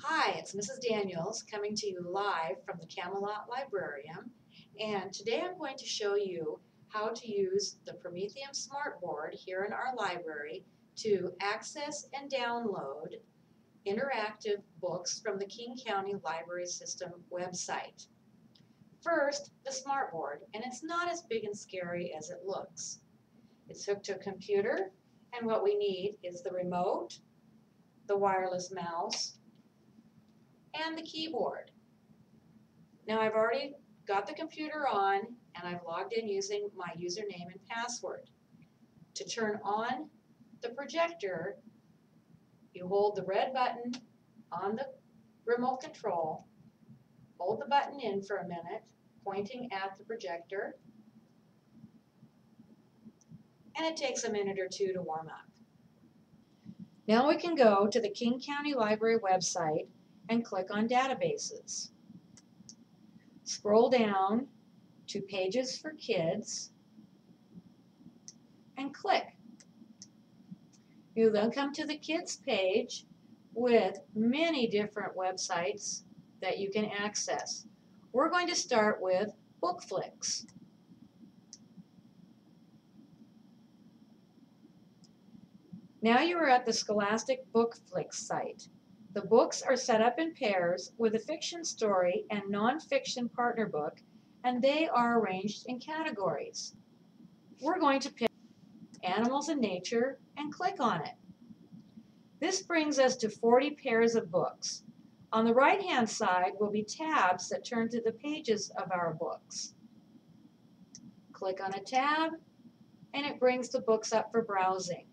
Hi, it's Mrs. Daniels coming to you live from the Camelot Librarium, and today I'm going to show you how to use the Promethean Smart Board here in our library to access and download interactive books from the King County Library System website. First, the Smart Board, and it's not as big and scary as it looks. It's hooked to a computer, and what we need is the remote, the wireless mouse, and the keyboard. Now I've already got the computer on and I've logged in using my username and password. To turn on the projector, you hold the red button on the remote control, hold the button in for a minute, pointing at the projector, and it takes a minute or two to warm up. Now we can go to the King County Library website and click on Databases. Scroll down to Pages for Kids and click. You'll then come to the Kids page with many different websites that you can access. We're going to start with BookFlix. Now you are at the Scholastic BookFlix site. The books are set up in pairs with a fiction story and non-fiction partner book, and they are arranged in categories. We're going to pick Animals and Nature and click on it. This brings us to 40 pairs of books. On the right-hand side will be tabs that turn to the pages of our books. Click on a tab, and it brings the books up for browsing.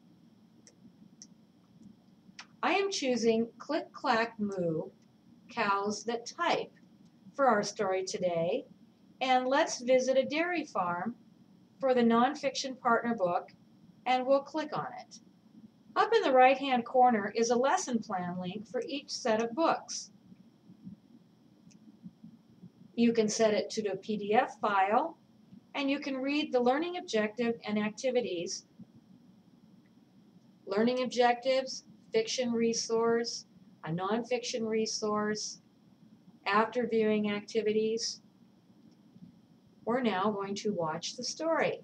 I am choosing Click Clack Moo, Cows That Type for our story today, and Let's Visit a Dairy Farm for the nonfiction partner book, and we'll click on it. Up in the right-hand corner is a lesson plan link for each set of books. You can set it to a PDF file, and you can read the learning objective and activities. Learning objectives, fiction resource, a nonfiction resource, after viewing activities. We're now going to watch the story.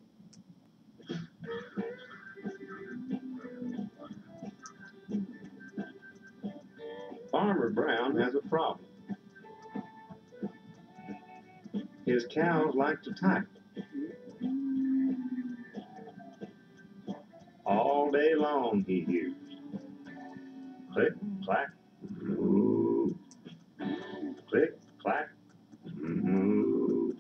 Farmer Brown has a problem. His cows like to type. All day long he hears click, clack, moo. Click, clack, moo.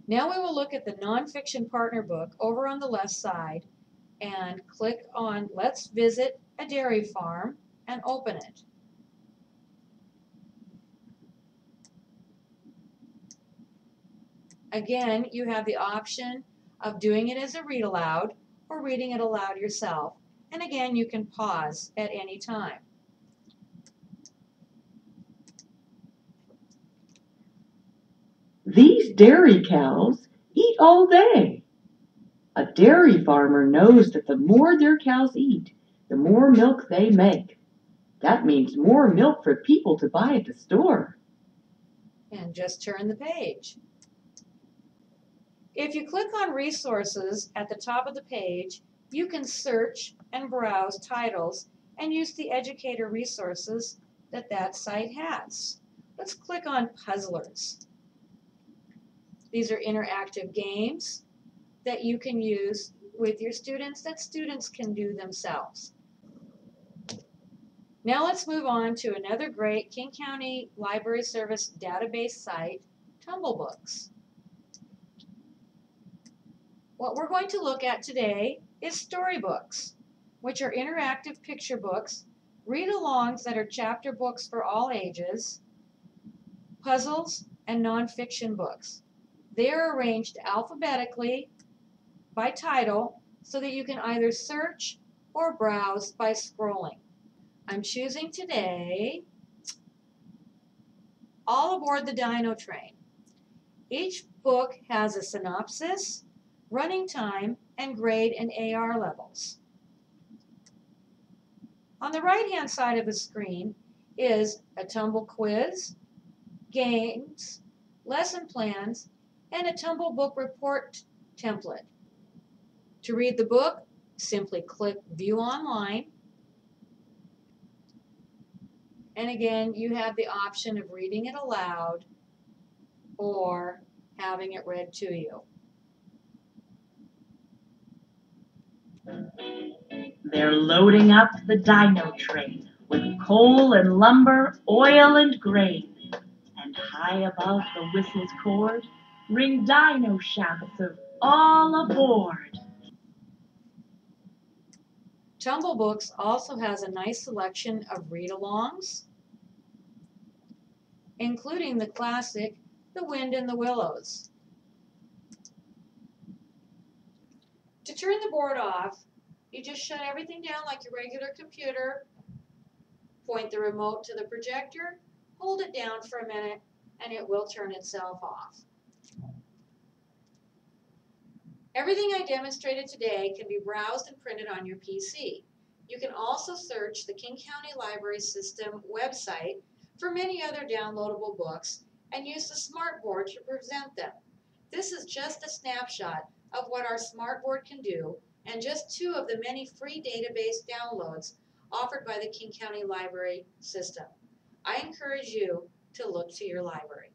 Now we will look at the nonfiction partner book over on the left side and click on Let's Visit a Dairy Farm and open it. Again, you have the option of doing it as a read aloud or reading it aloud yourself. And again, you can pause at any time. These dairy cows eat all day. A dairy farmer knows that the more their cows eat, the more milk they make. That means more milk for people to buy at the store. And just turn the page. If you click on Resources at the top of the page, you can search and browse titles and use the educator resources that site has. Let's click on Puzzlers. These are interactive games that you can use with your students that students can do themselves. Now let's move on to another great King County Library Service database site, Tumblebooks. What we're going to look at today is storybooks, which are interactive picture books, read-alongs that are chapter books for all ages, puzzles, and nonfiction books. They are arranged alphabetically by title so that you can either search or browse by scrolling. I'm choosing today All Aboard the Dino Train. Each book has a synopsis, running time, and grade and AR levels. On the right-hand side of the screen is a tumble quiz, games, lesson plans, and a tumble book report template. To read the book, simply click View Online. And again, you have the option of reading it aloud or having it read to you. They're loading up the dino train with coal and lumber, oil and grain. And high above the whistle's chord ring dino shouts of all aboard. Tumble Books also has a nice selection of read-alongs, including the classic The Wind in the Willows. To turn the board off, you just shut everything down like your regular computer, point the remote to the projector, hold it down for a minute, and it will turn itself off. Everything I demonstrated today can be browsed and printed on your PC. You can also search the King County Library System website for many other downloadable books and use the Smartboard to present them. This is just a snapshot of what our Smartboard can do and just 2 of the many free database downloads offered by the King County Library System. I encourage you to look to your library.